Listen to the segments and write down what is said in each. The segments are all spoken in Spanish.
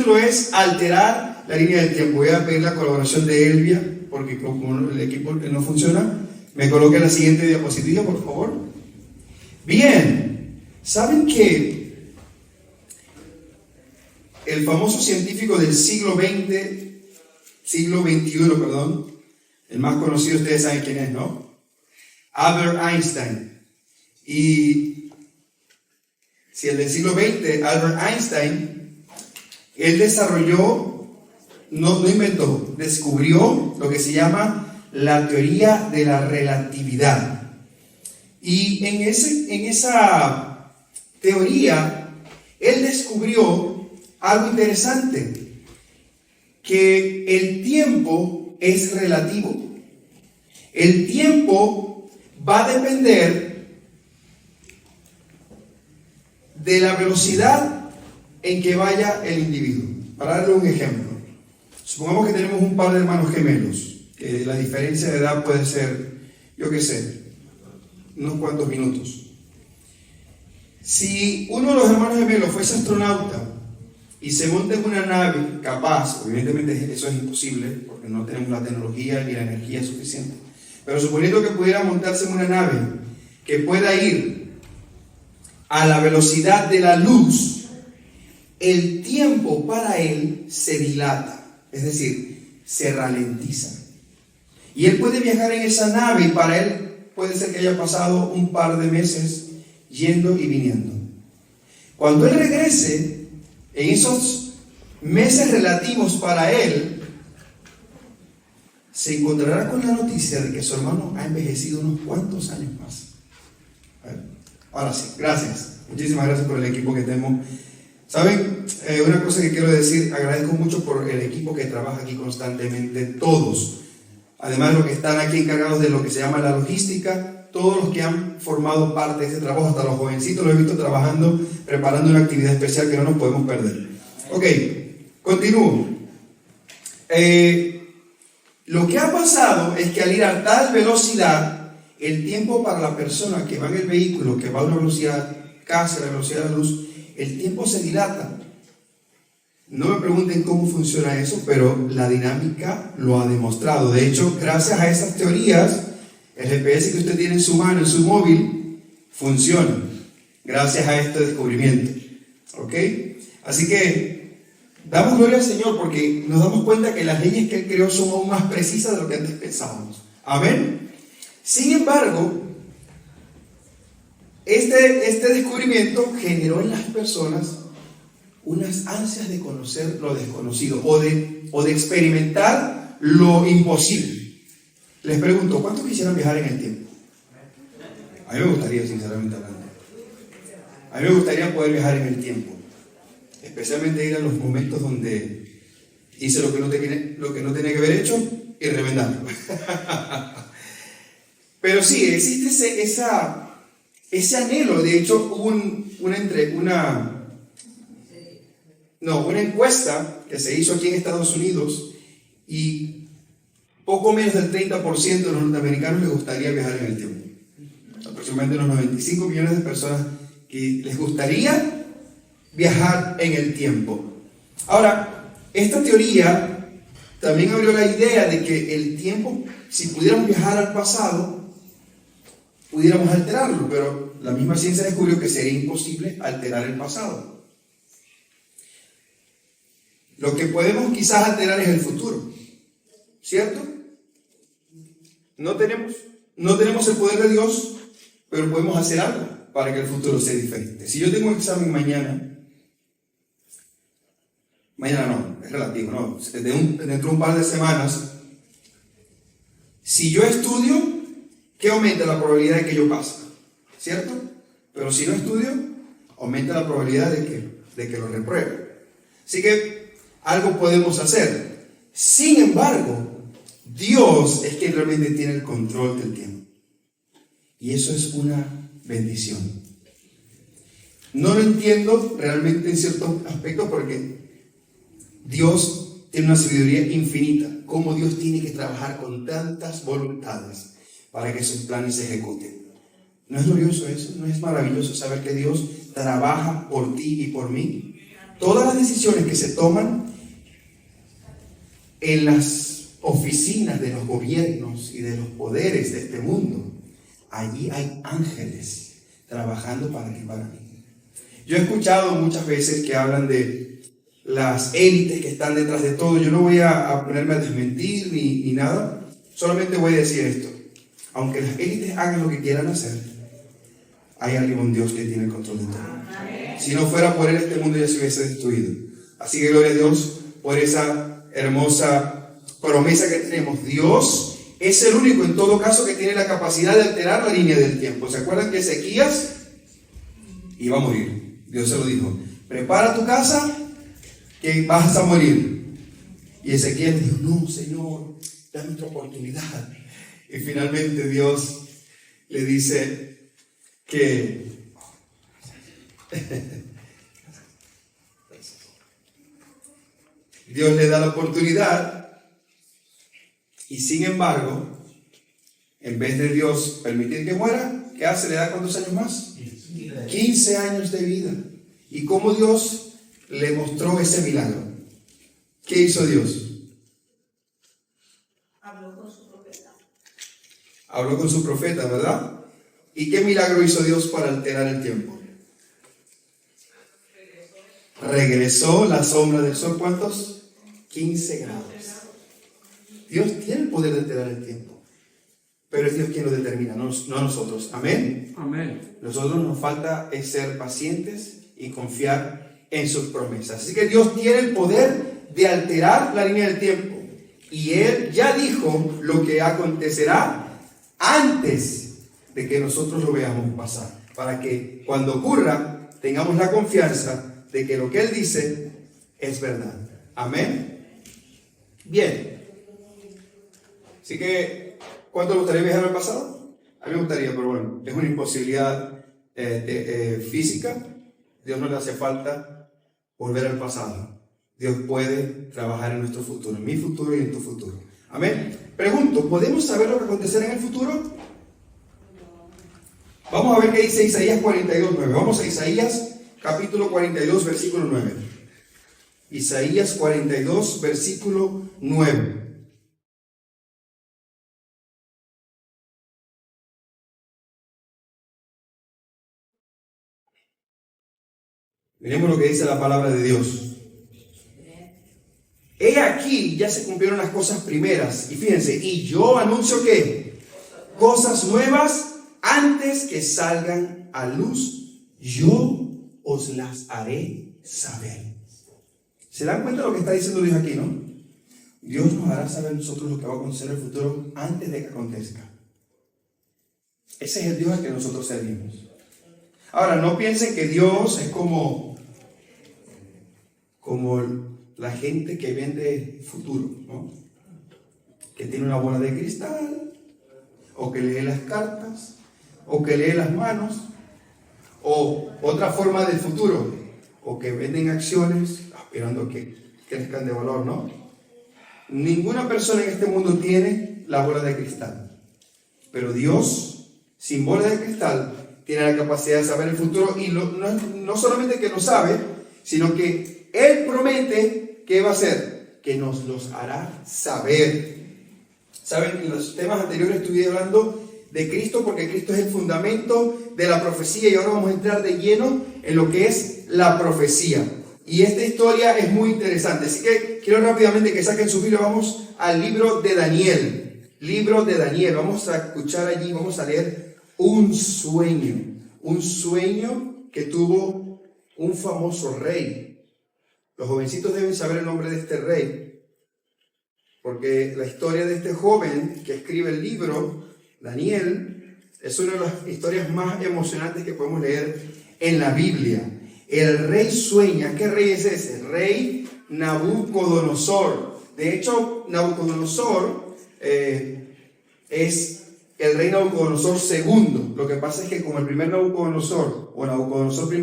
título es Alterar la línea del tiempo. Voy a pedir la colaboración de Elvia, porque como el equipo no funciona, me coloque la siguiente diapositiva, por favor. Bien, ¿saben que el famoso científico del siglo XXI, el más conocido, ustedes saben quién es, ¿no? Albert Einstein. Y si el del siglo XX, Albert Einstein, él desarrolló, no inventó, descubrió lo que se llama la teoría de la relatividad. Y en esa teoría, él descubrió algo interesante, que el tiempo es relativo. El tiempo va a depender de la velocidad en que vaya el individuo. Para darle un ejemplo, supongamos que tenemos un par de hermanos gemelos, que la diferencia de edad puede ser, yo qué sé, unos cuantos minutos. Si uno de los hermanos gemelos fuese astronauta y se monta en una nave capaz, evidentemente eso es imposible porque no tenemos la tecnología ni la energía suficiente, pero suponiendo que pudiera montarse en una nave que pueda ir a la velocidad de la luz, el tiempo para él se dilata, es decir, se ralentiza. Y él puede viajar en esa nave y para él puede ser que haya pasado un par de meses yendo y viniendo. Cuando él regrese, en esos meses relativos para él, se encontrará con la noticia de que su hermano ha envejecido unos cuantos años más. Ahora sí, gracias. Muchísimas gracias por el equipo que tenemos. ¿Saben? Una cosa que quiero decir, agradezco mucho por el equipo que trabaja aquí constantemente, todos. Además de los que están aquí encargados de lo que se llama la logística, todos los que han formado parte de este trabajo, hasta los jovencitos los he visto trabajando, preparando una actividad especial que no nos podemos perder. Ok, continúo. Lo que ha pasado es que al ir a tal velocidad, el tiempo para la persona que va en el vehículo, que va a una velocidad casi a la velocidad de la luz, el tiempo se dilata. No me pregunten cómo funciona eso, pero la dinámica lo ha demostrado. De hecho, gracias a esas teorías, el GPS que usted tiene en su mano, en su móvil, funciona. Gracias a este descubrimiento. ¿Ok? Así que damos gloria al Señor porque nos damos cuenta que las leyes que Él creó son aún más precisas de lo que antes pensábamos. Amén. Sin embargo, este descubrimiento generó en las personas unas ansias de conocer lo desconocido o de experimentar lo imposible. Les pregunto, ¿cuántos quisieran viajar en el tiempo? A mí me gustaría, sinceramente hablando. A mí me gustaría poder viajar en el tiempo, especialmente ir a los momentos donde hice lo que no tenía que haber hecho y remendarlo. Pero sí, existe ese anhelo. De hecho, hubo una encuesta que se hizo aquí en Estados Unidos y poco menos del 30% de los norteamericanos les gustaría viajar en el tiempo. Aproximadamente unos 95 millones de personas que les gustaría viajar en el tiempo. Ahora, esta teoría también abrió la idea de que el tiempo, si pudiéramos viajar al pasado, pudiéramos alterarlo, pero la misma ciencia descubrió que sería imposible alterar el pasado. Lo que podemos quizás alterar es el futuro, ¿cierto? No tenemos el poder de Dios, pero podemos hacer algo para que el futuro sea diferente. Si yo tengo un examen mañana no, es relativo, no, dentro de un par de semanas, si yo estudio, ¿qué aumenta la probabilidad de que yo pase? ¿Cierto? Pero si no estudio, aumenta la probabilidad de que lo repruebe. Así que algo podemos hacer. Sin embargo, Dios es quien realmente tiene el control del tiempo. Y eso es una bendición. No lo entiendo realmente en ciertos aspectos porque Dios tiene una sabiduría infinita. Cómo Dios tiene que trabajar con tantas voluntades para que sus planes se ejecuten. ¿No es glorioso eso? ¿No es maravilloso saber que Dios trabaja por ti y por mí? Todas las decisiones que se toman en las oficinas de los gobiernos y de los poderes de este mundo, allí hay ángeles trabajando para ti y para mí. Yo he escuchado muchas veces que hablan de las élites que están detrás de todo. Yo no voy a ponerme a desmentir ni nada, solamente voy a decir esto: aunque las élites hagan lo que quieran hacer, hay alguien, un Dios que tiene el control de todo. Si no fuera por él, este mundo ya se hubiese destruido. Así que gloria a Dios por esa hermosa promesa que tenemos. Dios es el único en todo caso que tiene la capacidad de alterar la línea del tiempo. ¿Se acuerdan que Ezequías iba a morir? Dios se lo dijo: prepara tu casa que vas a morir. Y Ezequías le dijo: no, Señor, dame otra oportunidad. Y finalmente Dios le dice que Dios le da la oportunidad, y sin embargo, en vez de Dios permitir que muera, ¿qué hace? ¿Le da cuántos años más? 15 años de vida. ¿Y cómo Dios le mostró ese milagro? ¿Qué hizo Dios? Habló con su profeta. Habló con su profeta, ¿verdad? ¿Y qué milagro hizo Dios para alterar el tiempo? Regresó la sombra del sol, ¿cuántos? 15 grados. Dios tiene el poder de alterar el tiempo, pero es Dios quien lo determina, no nosotros. Amén. Amén. Nosotros nos falta es ser pacientes y confiar en sus promesas. Así que Dios tiene el poder de alterar la línea del tiempo, y Él ya dijo lo que acontecerá antes de que nosotros lo veamos pasar, para que cuando ocurra tengamos la confianza de que lo que Él dice es verdad. Amén. Bien. Así que, ¿cuánto le gustaría viajar al pasado? A mí me gustaría, pero bueno, es una imposibilidad física. Dios no le hace falta volver al pasado. Dios puede trabajar en nuestro futuro, en mi futuro y en tu futuro. Amén. Pregunto, ¿podemos saber lo que acontecerá en el futuro? Vamos a ver qué dice Isaías 42:9. Vamos a Isaías capítulo 42, versículo 9. Isaías 42, versículo 9. Miremos lo que dice la palabra de Dios. He aquí, ya se cumplieron las cosas primeras. Y fíjense, y yo anuncio que cosas nuevas antes que salgan a luz, yo os las haré saber. ¿Se dan cuenta de lo que está diciendo Dios aquí, no? Dios nos hará saber a nosotros lo que va a acontecer en el futuro antes de que acontezca. Ese es el Dios al que nosotros servimos. Ahora, no piensen que Dios es como la gente que vende futuro, ¿no? Que tiene una bola de cristal, o que lee las cartas, o que lee las manos, o otra forma del futuro, o que venden acciones esperando que crezcan de valor, ¿no? Ninguna persona en este mundo tiene la bola de cristal, pero Dios, sin bola de cristal, tiene la capacidad de saber el futuro, y no solamente que lo sabe, sino que Él promete que va a hacer, que nos los hará saber. Saben, en los temas anteriores estuve hablando de Cristo, porque Cristo es el fundamento de la profecía, y ahora vamos a entrar de lleno en lo que es la profecía. Y esta historia es muy interesante, así que quiero rápidamente que saquen su Biblia. Vamos al libro de Daniel. Libro de Daniel, vamos a escuchar allí, vamos a leer un sueño que tuvo un famoso rey. Los jovencitos deben saber el nombre de este rey, porque la historia de este joven que escribe el libro, Daniel, es una de las historias más emocionantes que podemos leer en la Biblia. El rey sueña. ¿Qué rey es ese? Rey Nabucodonosor. De hecho, Nabucodonosor es el rey Nabucodonosor II. Lo que pasa es que como el primer Nabucodonosor, o Nabucodonosor I,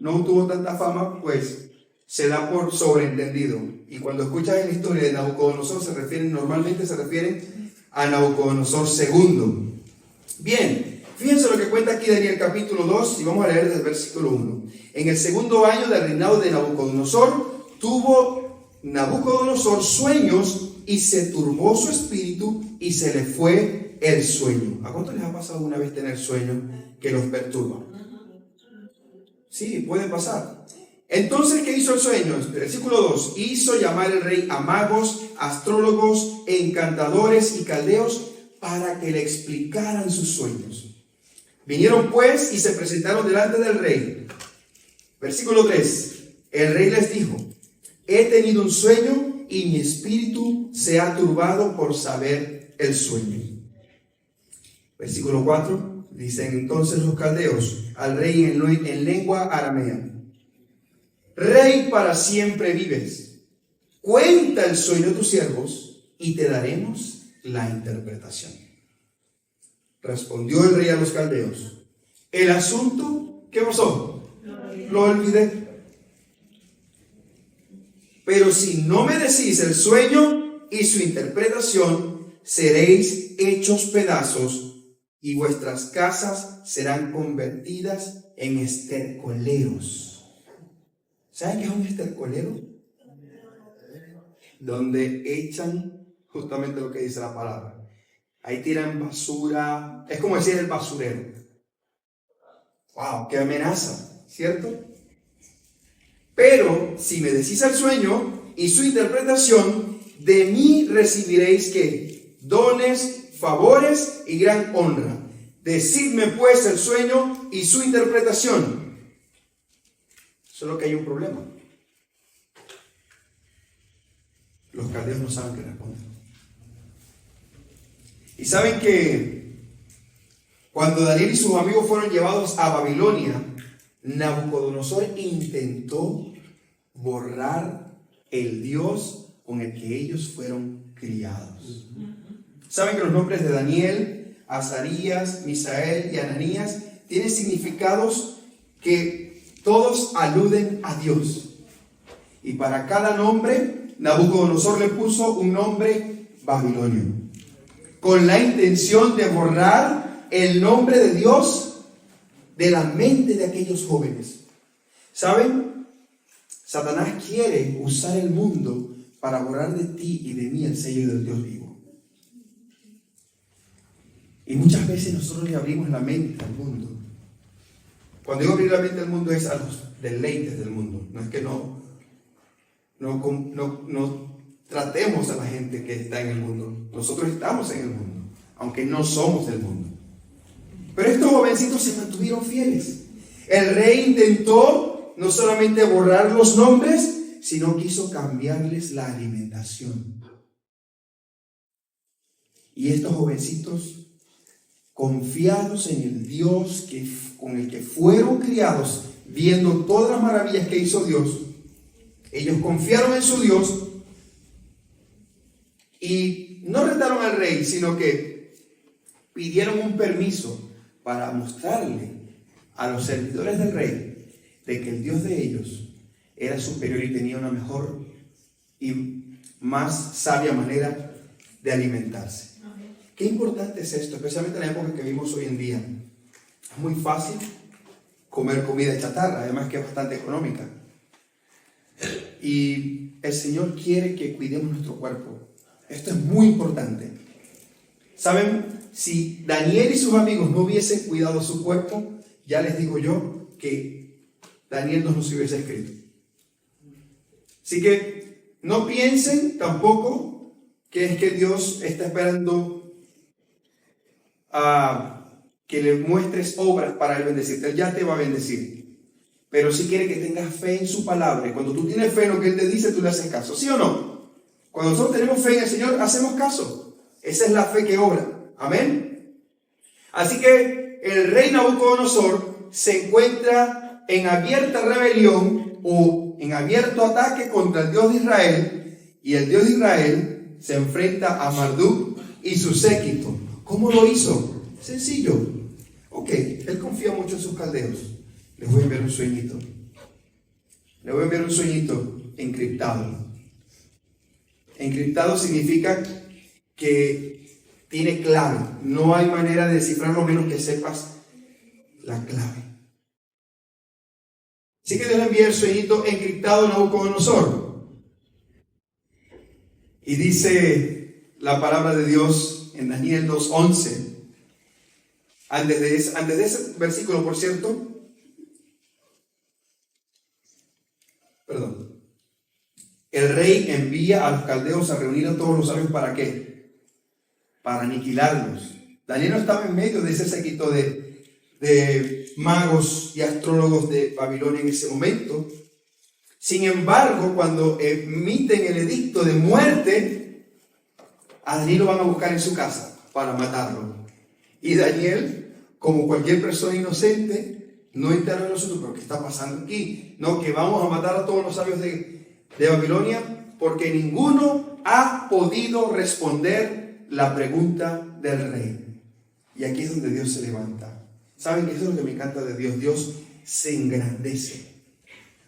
no tuvo tanta fama, pues se da por sobreentendido. Y cuando escuchas la historia de Nabucodonosor, normalmente se refieren a Nabucodonosor II. Bien, Fíjense lo que cuenta aquí Daniel capítulo 2 y vamos a leer desde el versículo 1. En el segundo año del reinado de Nabucodonosor, tuvo Nabucodonosor sueños y se turbó su espíritu y se le fue el sueño. ¿A cuánto les ha pasado alguna vez tener sueños que los perturban? Sí, puede pasar. Entonces, ¿qué hizo el sueño? Versículo 2. Hizo llamar el rey a magos, astrólogos, encantadores y caldeos para que le explicaran sus sueños. Vinieron pues y se presentaron delante del rey. Versículo 3. El rey les dijo: he tenido un sueño y mi espíritu se ha turbado por saber el sueño. Versículo 4. Dicen entonces los caldeos al rey en lengua aramea: Rey, para siempre vives. Cuenta el sueño de tus siervos y te daremos la interpretación. Respondió el rey a los caldeos: el asunto, ¿qué pasó? Lo olvidé. Pero si no me decís el sueño y su interpretación, seréis hechos pedazos y vuestras casas serán convertidas en estercoleros. ¿Saben qué es un estercolero? Donde echan justamente lo que dice la palabra. Ahí tiran basura. Es como decir el basurero. ¡Wow! ¡Qué amenaza! ¿Cierto? Pero si me decís el sueño y su interpretación, de mí recibiréis ¿qué? Dones, favores y gran honra. Decidme pues el sueño y su interpretación. Solo que hay un problema. Los caldeos no saben qué responder. Y saben que cuando Daniel y sus amigos fueron llevados a Babilonia, Nabucodonosor intentó borrar el Dios con el que ellos fueron criados. Saben que los nombres de Daniel, Azarías, Misael y Ananías tienen significados que todos aluden a Dios. Y para cada nombre, Nabucodonosor le puso un nombre babilonio, con la intención de borrar el nombre de Dios de la mente de aquellos jóvenes. ¿Saben? Satanás quiere usar el mundo para borrar de ti y de mí el sello del Dios vivo. Y muchas veces nosotros le abrimos la mente al mundo. Cuando digo abrir la mente al mundo es a los deleites del mundo. No es que no tratemos a la gente que está en el mundo. Nosotros estamos en el mundo, aunque no somos del mundo. Pero estos jovencitos se mantuvieron fieles. El rey intentó no solamente borrar los nombres, sino quiso cambiarles la alimentación. Y estos jovencitos, confiados en el Dios con el que fueron criados, viendo todas las maravillas que hizo Dios, ellos confiaron en su Dios y no retaron al rey, sino que pidieron un permiso para mostrarle a los servidores del rey de que el Dios de ellos era superior y tenía una mejor y más sabia manera de alimentarse. Qué importante es esto, especialmente en la época que vivimos hoy en día. Es muy fácil comer comida chatarra, además que es bastante económica. Y el Señor quiere que cuidemos nuestro cuerpo. Esto es muy importante. ¿Saben? Si Daniel y sus amigos no hubiesen cuidado su cuerpo, ya les digo yo que Daniel no nos hubiese escrito. Así que no piensen tampoco que es que Dios está esperando que le muestres obras para él bendecirte. Él ya te va a bendecir. Pero sí quiere que tengas fe en su palabra. Y cuando tú tienes fe en lo que él te dice, tú le haces caso. ¿Sí o no? Cuando nosotros tenemos fe en el Señor, hacemos caso. Esa es la fe que obra. Amén. Así que el rey Nabucodonosor se encuentra en abierta rebelión o en abierto ataque contra el Dios de Israel. Y el Dios de Israel se enfrenta a Marduk y su séquito. ¿Cómo lo hizo? Sencillo. Ok, él confía mucho en sus caldeos. Les voy a enviar un sueñito. Les voy a enviar un sueñito encriptado. Encriptado significa que tiene clave. No hay manera de descifrarlo menos que sepas la clave. Así que Dios le envía el sueñito encriptado a Nabucodonosor. Y dice la palabra de Dios en Daniel 2:11. Antes de ese versículo, por cierto, el rey envía a los caldeos a reunir a todos los sabios. ¿Para qué? Para aniquilarlos. Daniel no estaba en medio de ese séquito de magos y astrólogos de Babilonia en ese momento. Sin embargo, cuando emiten el edicto de muerte, a Daniel lo van a buscar en su casa para matarlo. Y Daniel, como cualquier persona inocente, no enteró en nosotros, pero ¿qué está pasando aquí? No, que vamos a matar a todos los sabios de Babilonia, porque ninguno ha podido responder la pregunta del rey. Y aquí es donde Dios se levanta. ¿Saben qué es lo que me encanta de Dios? Dios se engrandece.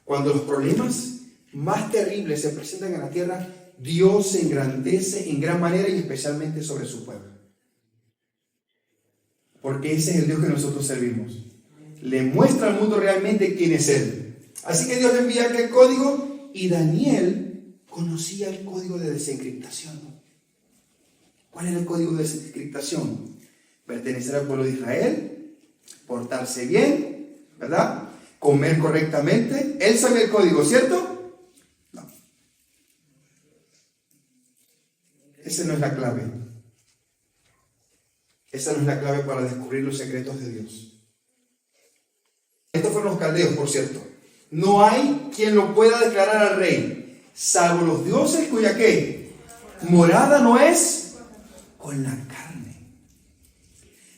Cuando los problemas más terribles se presentan en la tierra, Dios se engrandece en gran manera y especialmente sobre su pueblo. Porque ese es el Dios que nosotros servimos. Le muestra al mundo realmente quién es Él. Así que Dios le envía aquel código y Daniel conocía el código de desencriptación. ¿Cuál era el código de desencriptación? Pertenecer al pueblo de Israel, portarse bien, ¿verdad? Comer correctamente. Él sabía el código, ¿cierto? No. Esa no es la clave. Esa no es la clave para descubrir los secretos de Dios. Estos fueron los caldeos, por cierto. No hay quien lo pueda declarar al rey, salvo los dioses cuya ¿qué? Morada no es con la carne.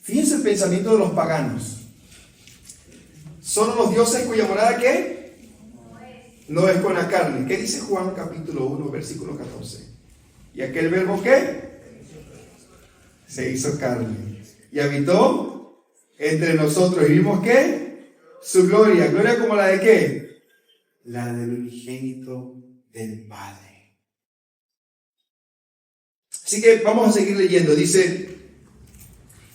Fíjense el pensamiento de los paganos. Son los dioses cuya morada ¿qué? No es con la carne. ¿Qué dice Juan capítulo 1, versículo 14? ¿Y aquel verbo qué? Se hizo carne y habitó entre nosotros y vimos ¿qué? Su gloria. ¿Gloria como la de qué? La del unigénito del Padre. Así que vamos a seguir leyendo. Dice: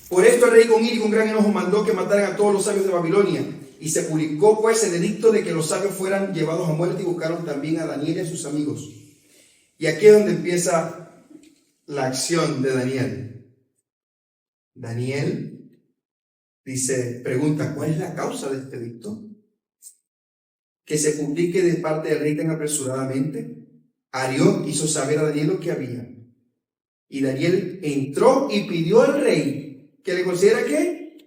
por esto el rey con ira y con gran enojo mandó que mataran a todos los sabios de Babilonia. Y se publicó pues el edicto de que los sabios fueran llevados a muerte, y buscaron también a Daniel y a sus amigos. Y aquí es donde empieza la acción de Daniel. Daniel pregunta: ¿cuál es la causa de este edicto? Que se publique de parte del rey tan apresuradamente. Arioc hizo saber a Daniel lo que había. Y Daniel entró y pidió al rey que le concediera ¿qué?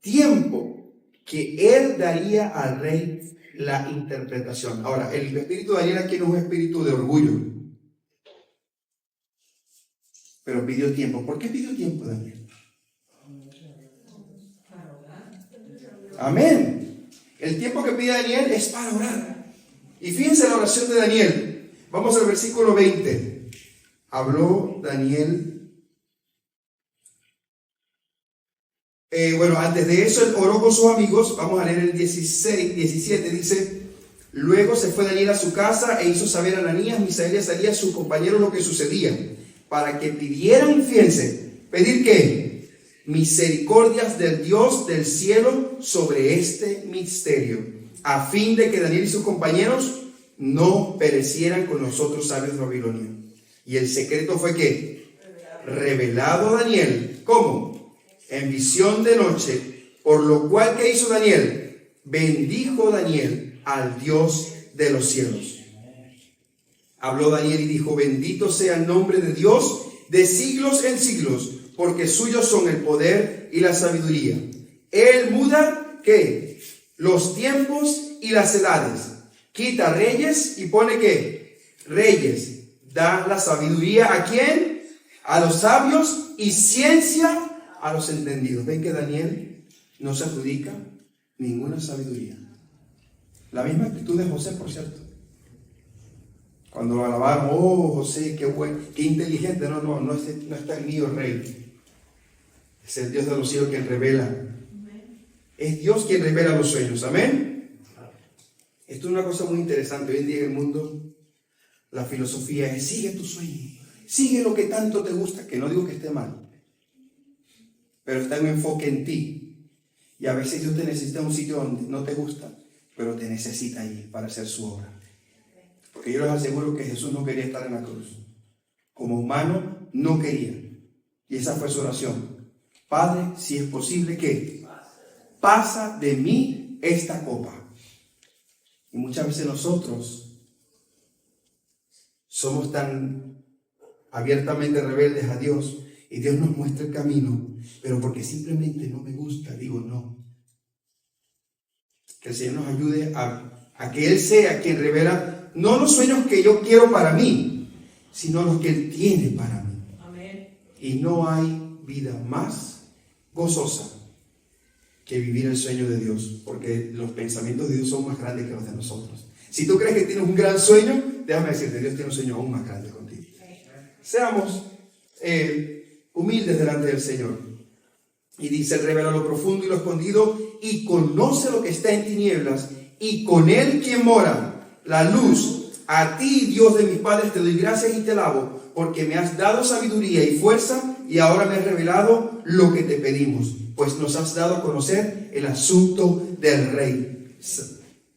Tiempo. Que él daría al rey la interpretación. Ahora, el espíritu de Daniel aquí no es un espíritu de orgullo, pero pidió tiempo. ¿Por qué pidió tiempo, Daniel? Amén. El tiempo que pide Daniel es para orar. Y fíjense la oración de Daniel. Vamos al versículo 20. Habló Daniel. Antes de eso, él oró con sus amigos. Vamos a leer el 17. Dice: luego se fue Daniel a su casa e hizo saber a Ananías, Misael y Azarías, sus compañeros, lo que sucedía, para que pidieran, fíjense, ¿pedir qué? Misericordias del Dios del cielo sobre este misterio, a fin de que Daniel y sus compañeros no perecieran con los otros sabios de Babilonia. Y el secreto fue ¿qué? Revelado a Daniel. ¿Cómo? En visión de noche, por lo cual ¿qué hizo Daniel? Bendijo Daniel al Dios de los cielos. Habló Daniel y dijo: bendito sea el nombre de Dios de siglos en siglos, porque suyos son el poder y la sabiduría. Él muda ¿qué? Los tiempos y las edades. Quita reyes y pone ¿qué? Reyes. Da la sabiduría ¿a quién? A los sabios, y ciencia a los entendidos. Ven que Daniel no se adjudica ninguna sabiduría. La misma actitud de José, por cierto. Cuando lo alabaron: oh José, qué bueno, qué inteligente. No está el mío rey. Es el Dios de los cielos quien revela. Es Dios quien revela los sueños. Amén. Esto es una cosa muy interesante. Hoy en día en el mundo la filosofía es: sigue tu sueño, sigue lo que tanto te gusta. Que no digo que esté mal, pero está un enfoque en ti. Y a veces Dios te necesita en un sitio donde no te gusta, pero te necesita allí para hacer su obra. Porque yo les aseguro que Jesús no quería estar en la cruz. Como humano, no quería. Y esa fue su oración. Padre, si es posible, ¿qué? Pasa de mí esta copa. Y muchas veces nosotros somos tan abiertamente rebeldes a Dios y Dios nos muestra el camino, pero porque simplemente no me gusta, digo no. Que el Señor nos ayude a que Él sea quien revela no los sueños que yo quiero para mí, sino los que Él tiene para mí. Amén. Y no hay vida más gozosa que vivir el sueño de Dios, porque los pensamientos de Dios son más grandes que los de nosotros. Si tú crees que tienes un gran sueño, déjame decirte, Dios tiene un sueño aún más grande contigo. Seamos humildes delante del Señor. Y dice, Él revela lo profundo y lo escondido y conoce lo que está en tinieblas, y con Él quien mora la luz. A ti, Dios de mis padres, te doy gracias y te alabo, porque me has dado sabiduría y fuerza, y ahora me has revelado lo que te pedimos, pues nos has dado a conocer el asunto del rey.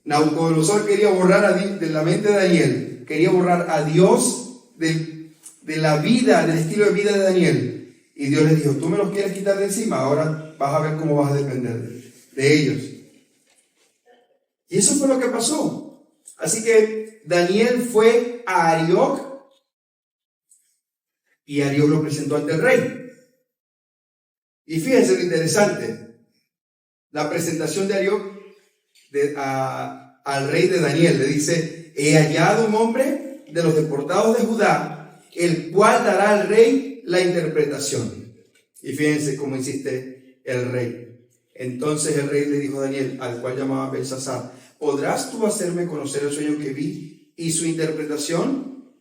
Nabucodonosor quería borrar de la mente de Daniel, quería borrar a Dios de la vida, del estilo de vida de Daniel. Y Dios le dijo, tú me los quieres quitar de encima, ahora vas a ver cómo vas a depender de ellos. Y eso fue lo que pasó. Así que Daniel fue a Arioc y Arioc lo presentó ante el rey. Y fíjense lo interesante, la presentación de Arioc al rey de Daniel. Le dice, he hallado un hombre de los deportados de Judá, el cual dará al rey la interpretación. Y fíjense cómo insiste el rey. Entonces el rey le dijo a Daniel, al cual llamaba Belsasar, ¿podrás tú hacerme conocer el sueño que vi y su interpretación?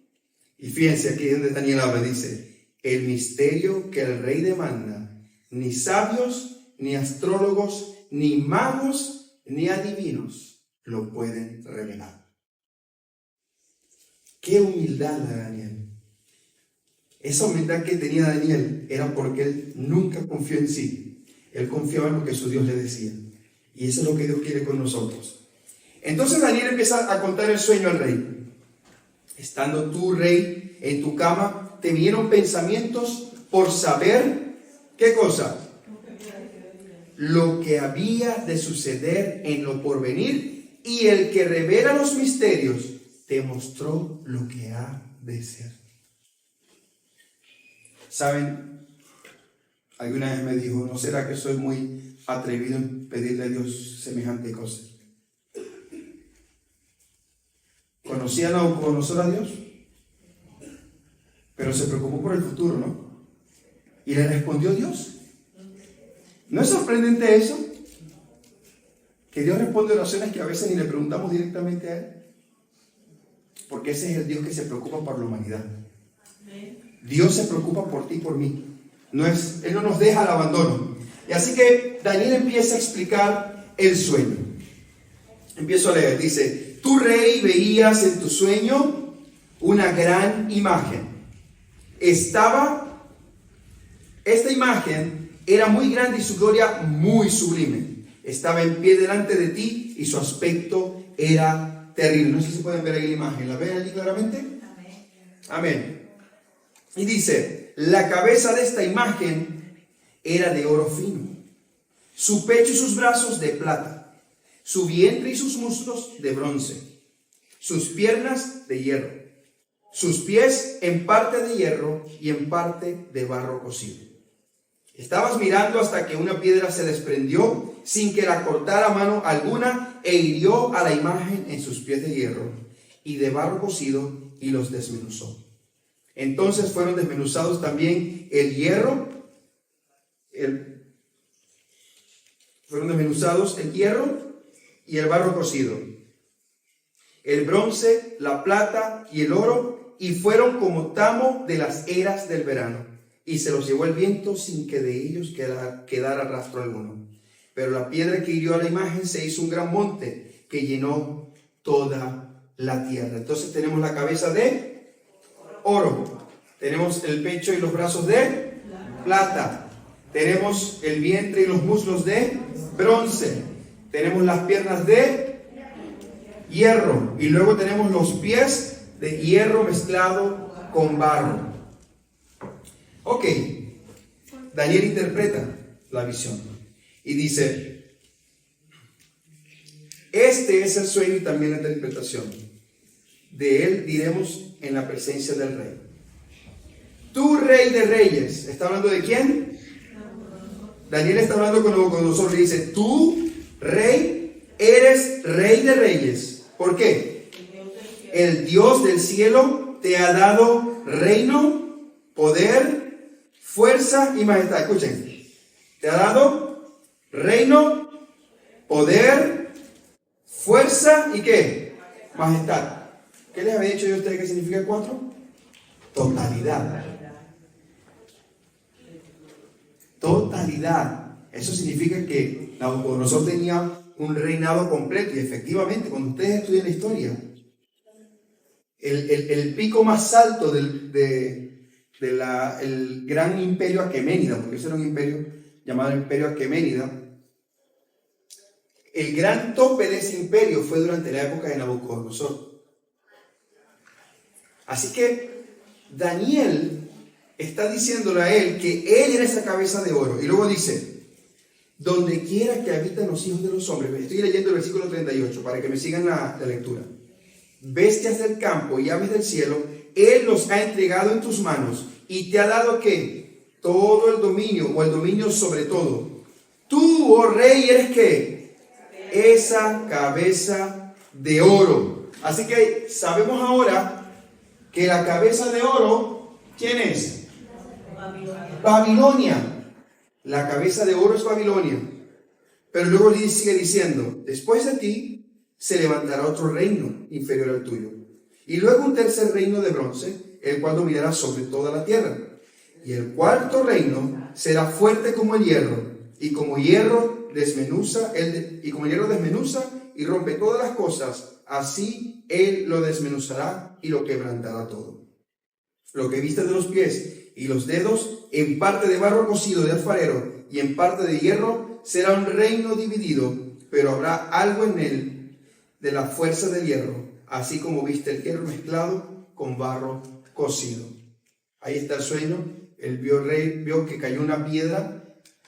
Y fíjense aquí donde Daniel habla, dice, el misterio que el rey demanda, ni sabios, ni astrólogos, ni magos, ni adivinos lo pueden revelar. ¡Qué humildad de Daniel! Esa humildad que tenía Daniel era porque él nunca confió en sí. Él confiaba en lo que su Dios le decía. Y eso es lo que Dios quiere con nosotros. Entonces Daniel empieza a contar el sueño al rey. Estando tú, rey, en tu cama, te vinieron pensamientos por saber, ¿qué cosa? Lo que había de suceder en lo porvenir, y el que revela los misterios te mostró lo que ha de ser. ¿Saben? Alguna vez me dijo, ¿no será que soy muy atrevido en pedirle a Dios semejante cosa? ¿Conocía a Nabucodonosor a Dios? Pero se preocupó por el futuro, ¿no? Y le respondió Dios. ¿No es sorprendente eso? Que Dios responde oraciones que a veces ni le preguntamos directamente a Él. Porque ese es el Dios que se preocupa por la humanidad. Dios se preocupa por ti y por mí. Él no nos deja al abandono. Y así que Daniel empieza a explicar el sueño. Empiezo a leer. Dice, tú, rey, veías en tu sueño una gran imagen. Esta imagen era muy grande y su gloria muy sublime. Estaba en pie delante de ti y su aspecto era terrible. No sé si pueden ver ahí la imagen. ¿La ven allí claramente? Amén. Amén. Y dice, la cabeza de esta imagen era de oro fino, su pecho y sus brazos de plata, su vientre y sus muslos de bronce, sus piernas de hierro, sus pies en parte de hierro y en parte de barro cocido. Estabas mirando hasta que una piedra se desprendió sin que la cortara mano alguna e hirió a la imagen en sus pies de hierro y de barro cocido y los desmenuzó. Entonces fueron desmenuzados también el hierro, y el barro cocido, el bronce, la plata y el oro, y fueron como tamo de las eras del verano, y se los llevó el viento sin que de ellos quedara rastro alguno. Pero la piedra que hirió a la imagen se hizo un gran monte que llenó toda la tierra. Entonces tenemos la cabeza de oro, tenemos el pecho y los brazos de plata, Tenemos el vientre y los muslos de bronce. Tenemos las piernas de hierro. Y luego tenemos los pies de hierro mezclado con barro. Ok. Daniel interpreta la visión y dice: este es el sueño y también la interpretación. De él diremos en la presencia del rey. Tú, rey de reyes. ¿Está hablando de quién? Daniel está hablando con nosotros y dice: tú, rey, eres rey de reyes. ¿Por qué? El Dios del cielo te ha dado reino, poder, fuerza y majestad. Escuchen. Te ha dado reino, poder, fuerza y ¿qué? Majestad. ¿Qué les había dicho yo a ustedes que significa el 4? Totalidad. Totalidad. Eso significa que Nabucodonosor tenía un reinado completo. Y efectivamente, cuando ustedes estudian la historia, el pico más alto del gran imperio aqueménida, porque ese era un imperio llamado Imperio Aqueménida, el gran tope de ese imperio fue durante la época de Nabucodonosor. Así que Daniel está diciéndole a él que él era esa cabeza de oro. Y luego dice: donde quiera que habitan los hijos de los hombres. Estoy leyendo el versículo 38 para que me sigan la lectura. Bestias del campo y aves del cielo, él los ha entregado en tus manos y te ha dado ¿qué? Todo el dominio, o el dominio sobre todo. Tú, oh rey, eres ¿qué? Esa cabeza de oro. Así que sabemos ahora que la cabeza de oro, ¿quién es? Babilonia. La cabeza de oro es Babilonia. Pero luego sigue diciendo: después de ti se levantará otro reino inferior al tuyo. Y luego un tercer reino de bronce, el cual dominará sobre toda la tierra. Y el cuarto reino será fuerte como el hierro, y como hierro desmenuza y rompe todas las cosas, así él lo desmenuzará y lo quebrantará todo. Lo que viste de los pies y los dedos, en parte de barro cocido de alfarero y en parte de hierro, será un reino dividido, pero habrá algo en él de la fuerza del hierro, así como viste el hierro mezclado con barro cocido. Ahí está el sueño. El rey vio que cayó una piedra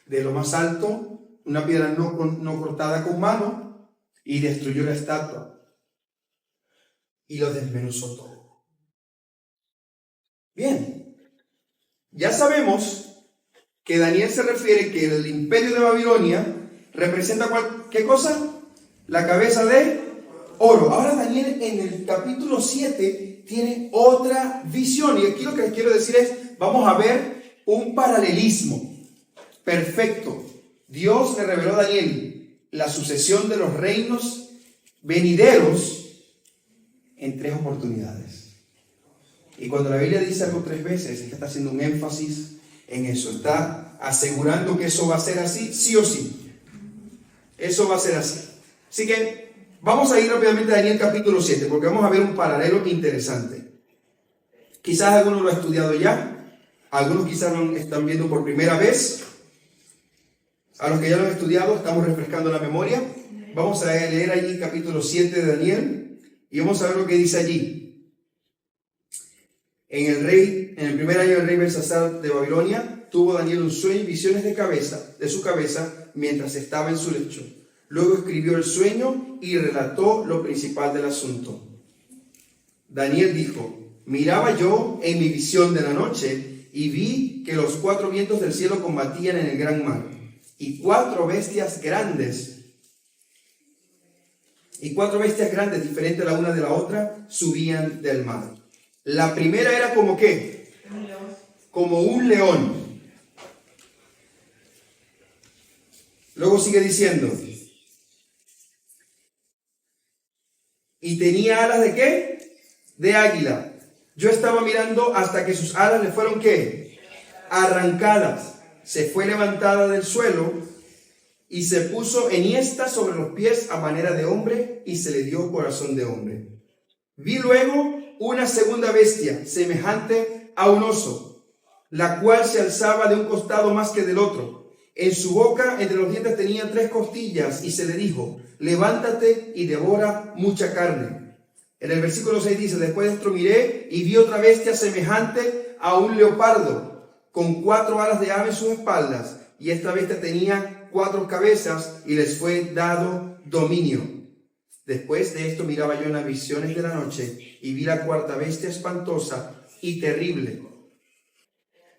de lo más alto, una piedra no cortada con mano, y destruyó la estatua y lo desmenuzó todo. Bien, ya sabemos que Daniel se refiere que el imperio de Babilonia representa ¿qué cosa? La cabeza de oro. Ahora Daniel en el capítulo 7 tiene otra visión, y aquí lo que les quiero decir es: vamos a ver un paralelismo perfecto. Dios le reveló a Daniel la sucesión de los reinos venideros en 3 oportunidades. Y cuando la Biblia dice algo 3 veces, es que está haciendo un énfasis en eso. Está asegurando que eso va a ser así, sí o sí. Eso va a ser así. Así que vamos a ir rápidamente a Daniel capítulo 7, porque vamos a ver un paralelo interesante. Quizás algunos lo han estudiado ya, algunos quizás lo están viendo por primera vez. A los que ya lo han estudiado, estamos refrescando la memoria. Vamos a leer allí capítulo 7 de Daniel y vamos a ver lo que dice allí. En el primer año del rey Belsasar de Babilonia, tuvo Daniel un sueño y visiones de su cabeza mientras estaba en su lecho. Luego escribió el sueño y relató lo principal del asunto. Daniel dijo: miraba yo en mi visión de la noche y vi que los 4 vientos del cielo combatían en el gran mar, y 4 bestias grandes, diferentes la una de la otra, subían del mar. La primera era como ¿qué? Como un león. Luego sigue diciendo: y tenía alas ¿de qué? De águila. Yo estaba mirando hasta que sus alas le fueron ¿qué? Arrancadas. Se fue levantada del suelo y se puso enhiesta sobre los pies a manera de hombre y se le dio corazón de hombre. Vi luego una segunda bestia semejante a un oso. la cual se alzaba de un costado más que del otro. En su boca, entre los dientes, tenía 3 costillas, y se le dijo: levántate y devora mucha carne. En el versículo 6 dice: después de esto miré y vi otra bestia semejante a un leopardo, con 4 alas de ave en sus espaldas, y esta bestia tenía 4 cabezas, y les fue dado dominio. Después de esto miraba yo en las visiones de la noche, y vi la 4ª bestia espantosa y terrible,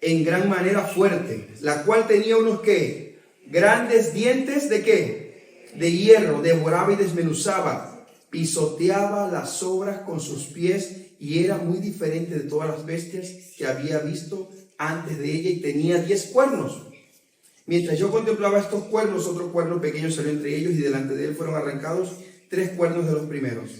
en gran manera fuerte, la cual tenía unos ¿qué? Grandes dientes ¿de qué? De hierro, devoraba y desmenuzaba, pisoteaba las obras con sus pies, y era muy diferente de todas las bestias que había visto antes de ella, y tenía 10 cuernos. Mientras yo contemplaba estos cuernos, otro cuerno pequeño salió entre ellos, y delante de él fueron arrancados 3 cuernos de los primeros.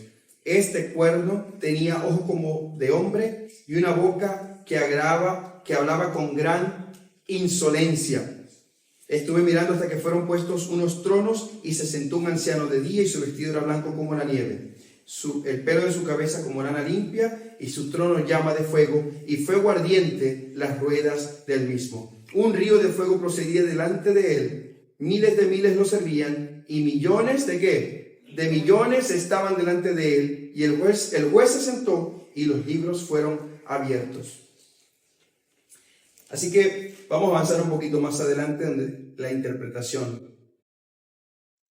Este cuerno tenía ojos como de hombre y una boca que hablaba con gran insolencia. Estuve mirando hasta que fueron puestos unos tronos, y se sentó un anciano de día, y su vestido era blanco como la nieve, el pelo de su cabeza como lana limpia, y su trono llama de fuego, y fuego ardiente las ruedas del mismo. Un río de fuego procedía delante de él, miles de miles lo servían, y millones ¿de qué? De millones estaban delante de él, y el juez se sentó, y los libros fueron abiertos. Así que vamos a avanzar un poquito más adelante donde la interpretación.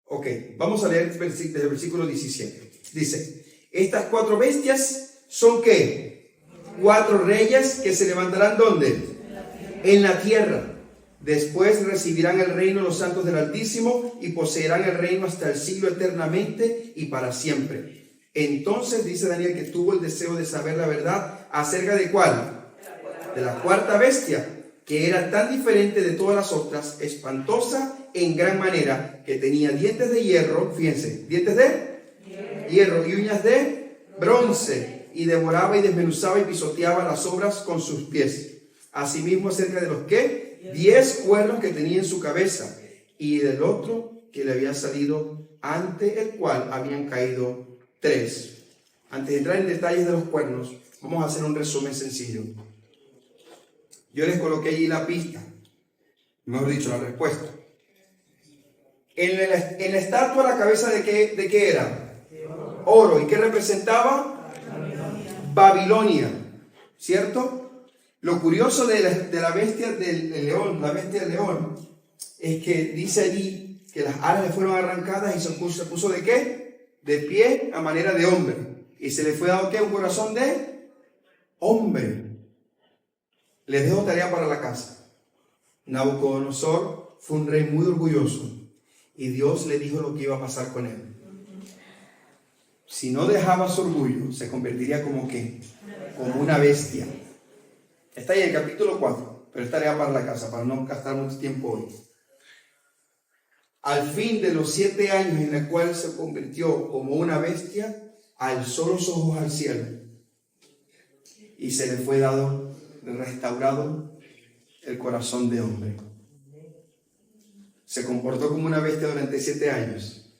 Ok, vamos a leer desde el versículo 17. Dice: estas 4 bestias son ¿qué? 4 reyes que se levantarán ¿dónde? En la tierra. Después recibirán el reino los santos del Altísimo, y poseerán el reino hasta el siglo eternamente y para siempre. Entonces dice Daniel que tuvo el deseo de saber la verdad acerca de ¿cuál? De la 4ª bestia, que era tan diferente de todas las otras, espantosa en gran manera, que tenía dientes de hierro, fíjense, dientes de hierro y uñas de bronce, y devoraba y desmenuzaba y pisoteaba las obras con sus pies. Asimismo acerca de los que 10 cuernos que tenía en su cabeza, y del otro que le había salido, ante el cual habían caído 3. Antes de entrar en detalles de los cuernos, vamos a hacer un resumen sencillo. Yo les coloqué allí la pista, mejor dicho, la respuesta. En la estatua, la cabeza ¿de qué era? Oro. ¿Y qué representaba? Babilonia, ¿cierto? Lo curioso de la bestia del león, la bestia del león, es que dice allí que las alas le fueron arrancadas, y se puso ¿de qué? De pie a manera de hombre. Y se le fue dado ¿qué? Un corazón de hombre. Les dejo tarea para la casa. Nabucodonosor fue un rey muy orgulloso, y Dios le dijo lo que iba a pasar con él. Si no dejaba su orgullo, se convertiría como ¿qué? Como una bestia. Está ahí en el capítulo 4, pero es tarea para la casa, para no gastar mucho tiempo hoy. Al fin de los 7 años en el cual se convirtió como una bestia, alzó los ojos al cielo, y se le fue restaurado el corazón de hombre. Se comportó como una bestia durante 7 años,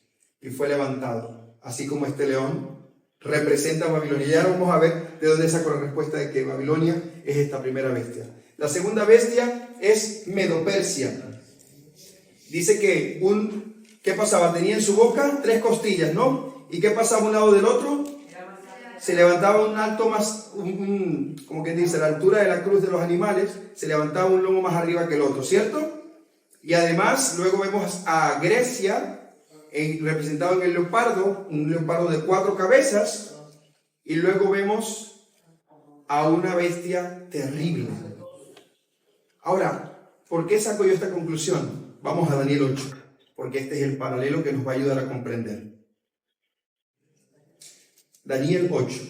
y fue levantado, así como este león representa a Babilonia. Ya vamos a ver de dónde saco la respuesta de que Babilonia es esta primera bestia. La segunda bestia es Medo-Persia. Dice que ¿qué pasaba? Tenía en su boca 3 costillas, ¿no? ¿Y qué pasaba a un lado del otro? Se levantaba un alto más, como quien dice, a la altura de la cruz de los animales, se levantaba un lomo más arriba que el otro, ¿cierto? Y además, luego vemos a Grecia, representado en el leopardo, un leopardo de 4 cabezas, y luego vemos a una bestia terrible. Ahora, ¿por qué saco yo esta conclusión? Vamos a Daniel 8, porque este es el paralelo que nos va a ayudar a comprender. Daniel 8.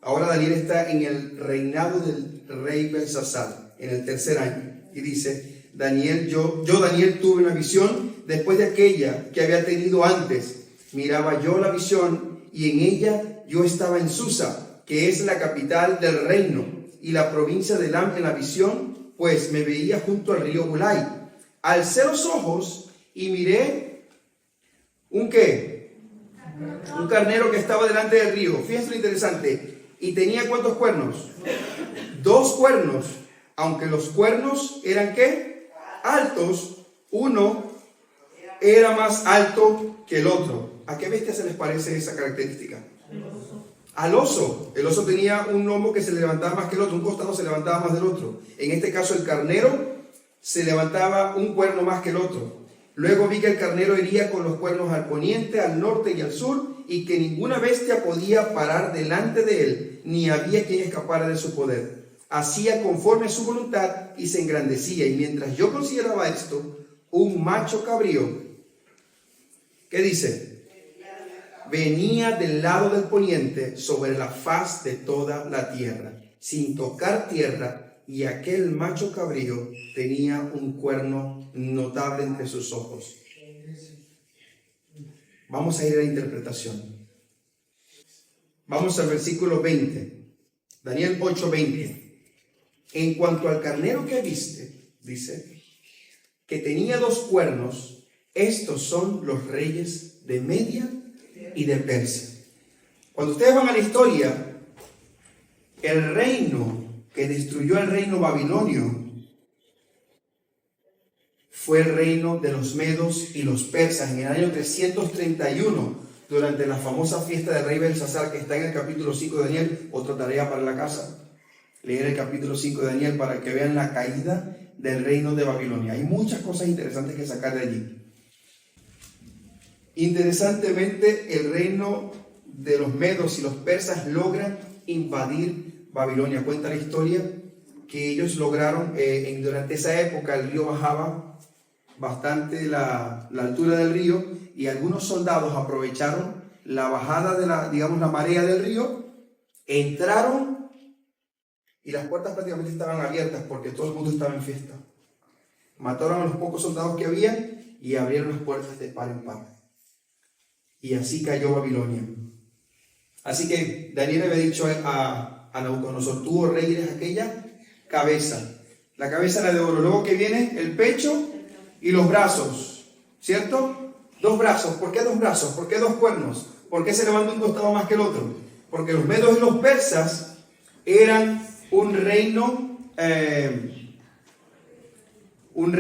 Ahora Daniel está en el reinado del rey Belsasar, en el 3er año, y dice: Daniel, yo Daniel tuve una visión después de aquella que había tenido antes. Miraba yo la visión, y en ella yo estaba en Susa, que es la capital del reino, y la provincia de Elam en la visión, pues me veía junto al río Ulai. Alcé los ojos y miré ¿un qué? Un carnero que estaba delante del río. Fíjense lo interesante. ¿Y tenía cuántos cuernos? 2 cuernos. Aunque los cuernos eran ¿qué? Altos, uno era más alto que el otro. ¿A qué bestia se les parece esa característica? Al oso. El oso tenía un lomo que se levantaba más que el otro, un costado se levantaba más del otro. En este caso el carnero se levantaba un cuerno más que el otro. Luego vi que el carnero iría con los cuernos al poniente, al norte y al sur, y que ninguna bestia podía parar delante de él, ni había quien escapara de su poder. Hacía conforme a su voluntad y se engrandecía. Y mientras yo consideraba esto, un macho cabrío, ¿qué dice? Venía del lado del poniente sobre la faz de toda la tierra, sin tocar tierra, y aquel macho cabrío tenía un cuerno notable entre sus ojos. Vamos a ir a la interpretación. Vamos al versículo 20. Daniel 8:20. En cuanto al carnero que viste, dice, que tenía 2 cuernos, estos son los reyes de Media y de Persia. Cuando ustedes van a la historia, el reino que destruyó el reino babilonio fue el reino de los medos y los persas en el año 331, durante la famosa fiesta del rey Belsasar, que está en el capítulo 5 de Daniel. Otra tarea para la casa, leer el capítulo 5 de Daniel para que vean la caída del reino de Babilonia. Hay muchas cosas interesantes que sacar de allí. Interesantemente, el reino de los medos y los persas logran invadir Babilonia. Cuenta la historia que ellos lograron, durante esa época el río bajaba bastante la altura del río, y algunos soldados aprovecharon la bajada de la marea del río, entraron y las puertas prácticamente estaban abiertas porque todo el mundo estaba en fiesta. Mataron a los pocos soldados que había y abrieron las puertas de par en par. Y así cayó Babilonia. Así que Daniel había dicho a Nabucodonosor: tú, oh rey, eres aquella cabeza. La cabeza era de oro. Luego que viene el pecho y los brazos, ¿cierto? 2 brazos. ¿Por qué 2 brazos? ¿Por qué 2 cuernos? ¿Por qué se levanta un costado más que el otro? Porque los medos y los persas eran un reino, era un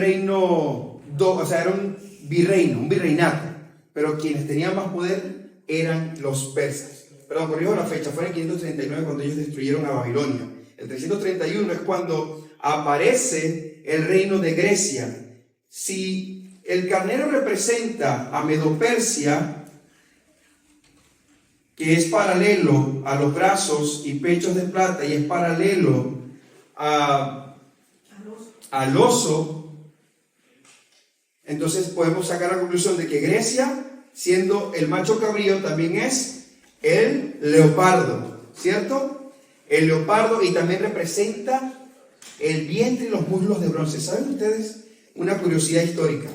virreino, un virreinato. Pero quienes tenían más poder eran los persas. Perdón, corrijo la fecha, fue en el 539 cuando ellos destruyeron a Babilonia. El 331 es cuando aparece el reino de Grecia. Si el carnero representa a Medo-Persia, que es paralelo a los brazos y pechos de plata, y es paralelo al oso, entonces podemos sacar la conclusión de que Grecia, siendo el macho cabrío, también es el leopardo, ¿cierto? El leopardo, y también representa el vientre y los muslos de bronce. ¿Saben ustedes una curiosidad histórica?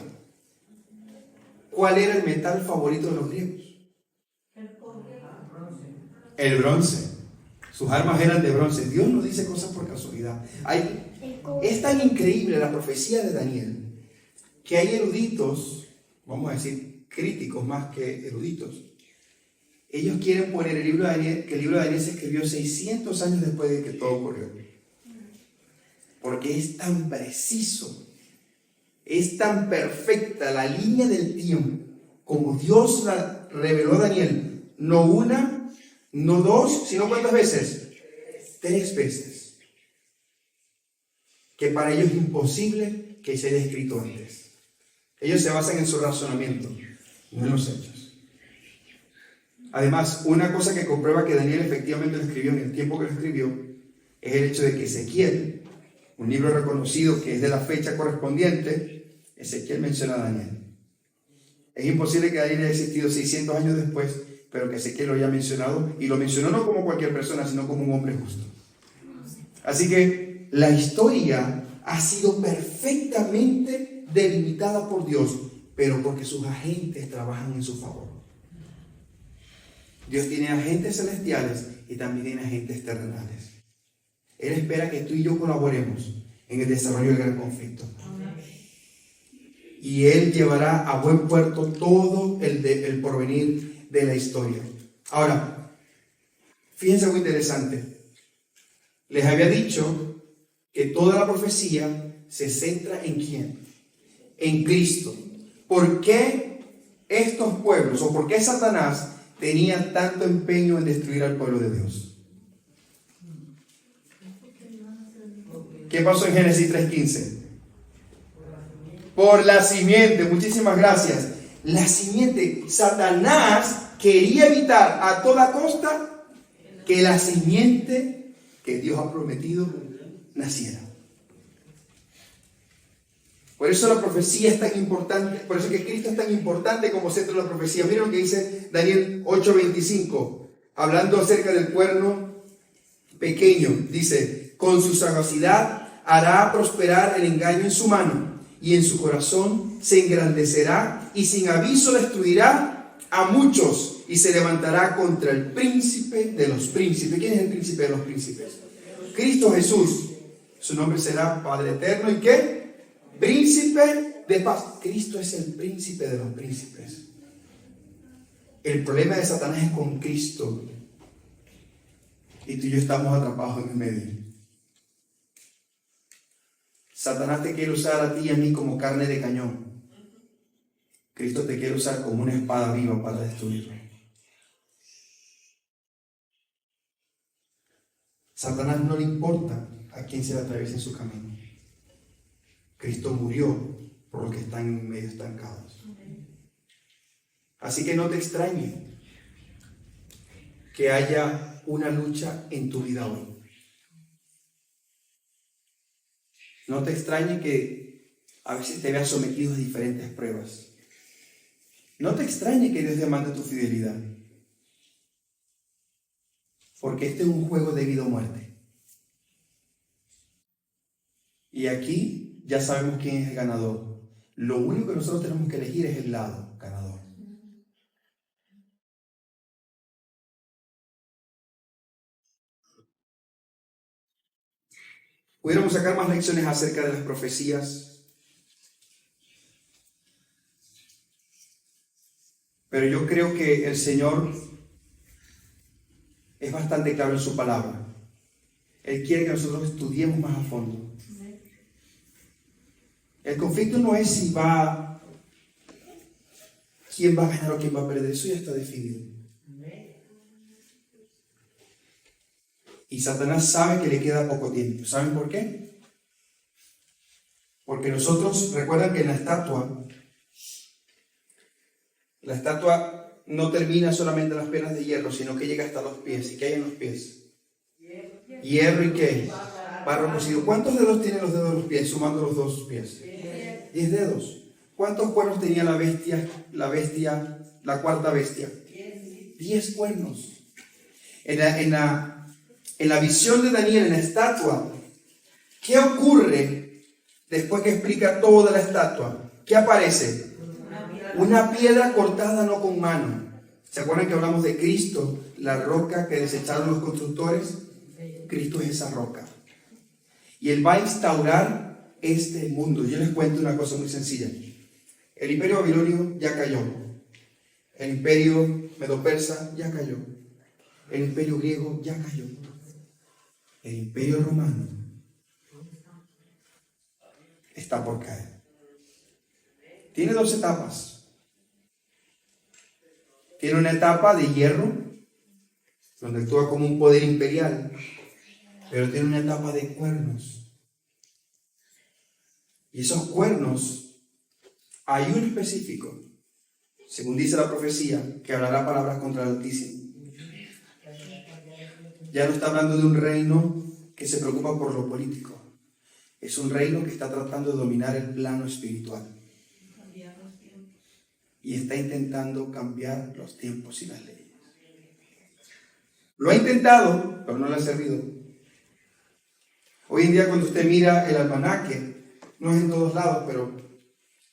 ¿Cuál era el metal favorito de los griegos? El bronce. Sus armas eran de bronce. Dios no dice cosas por casualidad. Es tan increíble la profecía de Daniel que hay eruditos, vamos a decir críticos más que eruditos. Ellos quieren poner el libro de Daniel, que el libro de Daniel se escribió 600 años después de que todo ocurrió. Porque es tan preciso, es tan perfecta la línea del tiempo, como Dios la reveló a Daniel. No una, no 2, sino ¿cuántas veces? 3 veces. Que para ellos es imposible que se haya escrito antes. Ellos se basan en su razonamiento, no en los hechos. Además, una cosa que comprueba que Daniel efectivamente lo escribió en el tiempo que lo escribió es el hecho de que Ezequiel, un libro reconocido que es de la fecha correspondiente, Ezequiel menciona a Daniel. Es imposible que Daniel haya existido 600 años después, pero que Ezequiel lo haya mencionado, y lo mencionó no como cualquier persona, sino como un hombre justo. Así que la historia ha sido perfectamente delimitada por Dios, pero porque sus agentes trabajan en su favor. Dios tiene agentes celestiales y también tiene agentes terrenales. Él espera que tú y yo colaboremos en el desarrollo del gran conflicto. Y Él llevará a buen puerto todo el porvenir de la historia. Ahora, fíjense algo interesante. Les había dicho que toda la profecía se centra en ¿quién? En Cristo. ¿Por qué estos pueblos o por qué Satanás tenía tanto empeño en destruir al pueblo de Dios? ¿Qué pasó en Génesis 3:15? Por la simiente, muchísimas gracias. La simiente, Satanás quería evitar a toda costa que la simiente que Dios ha prometido naciera. Por eso la profecía es tan importante, por eso que Cristo es tan importante como centro de la profecía. Miren lo que dice Daniel 8:25, hablando acerca del cuerno pequeño. Dice, con su sagacidad hará prosperar el engaño en su mano, y en su corazón se engrandecerá, y sin aviso destruirá a muchos, y se levantará contra el príncipe de los príncipes. ¿Quién es el príncipe de los príncipes? Cristo Jesús. Su nombre será Padre Eterno, ¿y qué? Príncipe de paz. Cristo es el príncipe de los príncipes. El problema de Satanás es con Cristo. Y tú y yo estamos atrapados en el medio. Satanás te quiere usar a ti y a mí como carne de cañón. Cristo te quiere usar como una espada viva para destruirlo. Satanás no le importa a quién se le atraviese en su camino. Cristo murió por los que están en medio estancados. Así que no te extrañe que haya una lucha en tu vida hoy. No te extrañe que a veces te veas sometido a diferentes pruebas. No te extrañe que Dios demande tu fidelidad. Porque este es un juego de vida o muerte. Y aquí ya sabemos quién es el ganador. Lo único que nosotros tenemos que elegir es el lado ganador. Pudiéramos sacar más lecciones acerca de las profecías, pero yo creo que el Señor es bastante claro en su palabra. Él quiere que nosotros estudiemos más a fondo. El conflicto no es quién va a ganar o quién va a perder, eso ya está definido. Y Satanás sabe que le queda poco tiempo. ¿Saben por qué? Porque nosotros, recuerdan que la estatua no termina solamente en las piernas de hierro, sino que llega hasta los pies. ¿Y qué hay en los pies? Hierro y qué? Barro cocido. ¿Cuántos dedos tienen los dedos de los pies, sumando los dos pies? 10 dedos. ¿Cuántos cuernos tenía la cuarta bestia? 10 cuernos. En la visión de Daniel, en la estatua, ¿qué ocurre después que explica toda la estatua? ¿Qué aparece? Una piedra cortada no con mano. ¿Se acuerdan que hablamos de Cristo, la roca que desecharon los constructores? Cristo es esa roca. Y Él va a instaurar este mundo. Yo les cuento una cosa muy sencilla. El imperio babilonio ya cayó. El imperio medo-persa ya cayó. El imperio griego ya cayó. El imperio romano está por caer. Tiene 2 etapas. Tiene una etapa de hierro, donde actúa como un poder imperial, pero tiene una etapa de cuernos. Y esos cuernos, hay un específico, según dice la profecía, que hablará palabras contra el Altísimo. Ya no está hablando de un reino que se preocupa por lo político. Es un reino que está tratando de dominar el plano espiritual. Y está intentando cambiar los tiempos y las leyes. Lo ha intentado, pero no le ha servido. Hoy en día cuando usted mira el almanaque, no es en todos lados, pero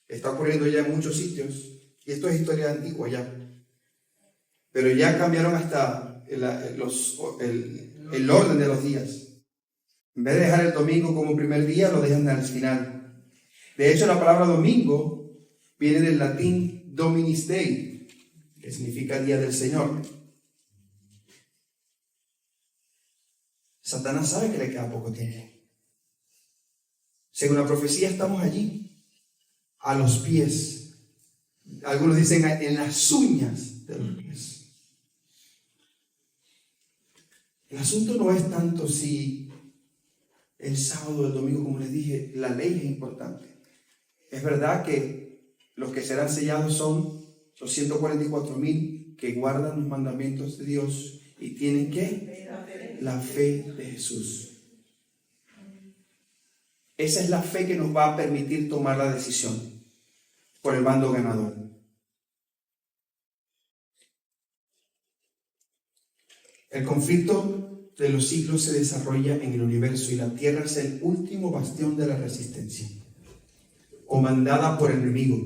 está ocurriendo ya en muchos sitios. Y esto es historia antigua ya. Pero ya cambiaron hasta el orden de los días. En vez de dejar el domingo como primer día, lo dejan al final. De hecho, la palabra domingo viene del latín Dominis Dei, que significa día del Señor. Satanás sabe que le queda poco tiempo. Según la profecía estamos allí, a los pies. Algunos dicen en las uñas de los pies. El asunto no es tanto si el sábado o el domingo, como les dije, la ley es importante. Es verdad que los que serán sellados son los 144,000 que guardan los mandamientos de Dios y tienen ¿qué? La fe de Jesús. Esa es la fe que nos va a permitir tomar la decisión por el bando ganador. El conflicto de los siglos se desarrolla en el universo y la tierra es el último bastión de la resistencia, comandada por el enemigo.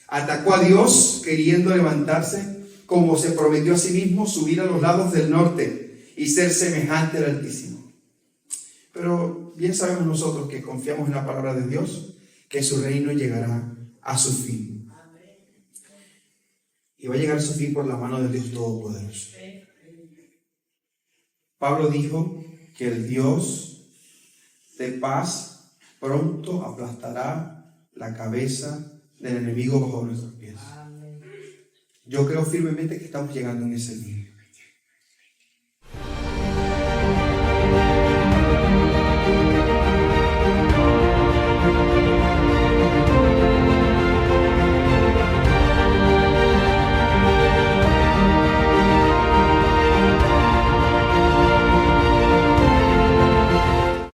Atacó a Dios queriendo levantarse, como se prometió a sí mismo, subir a los lados del norte y ser semejante al Altísimo. Pero bien sabemos nosotros que confiamos en la palabra de Dios, que su reino llegará a su fin. Y va a llegar a su fin por la mano de Dios Todopoderoso. Pablo dijo que el Dios de paz pronto aplastará la cabeza del enemigo bajo nuestros pies. Yo creo firmemente que estamos llegando en ese día.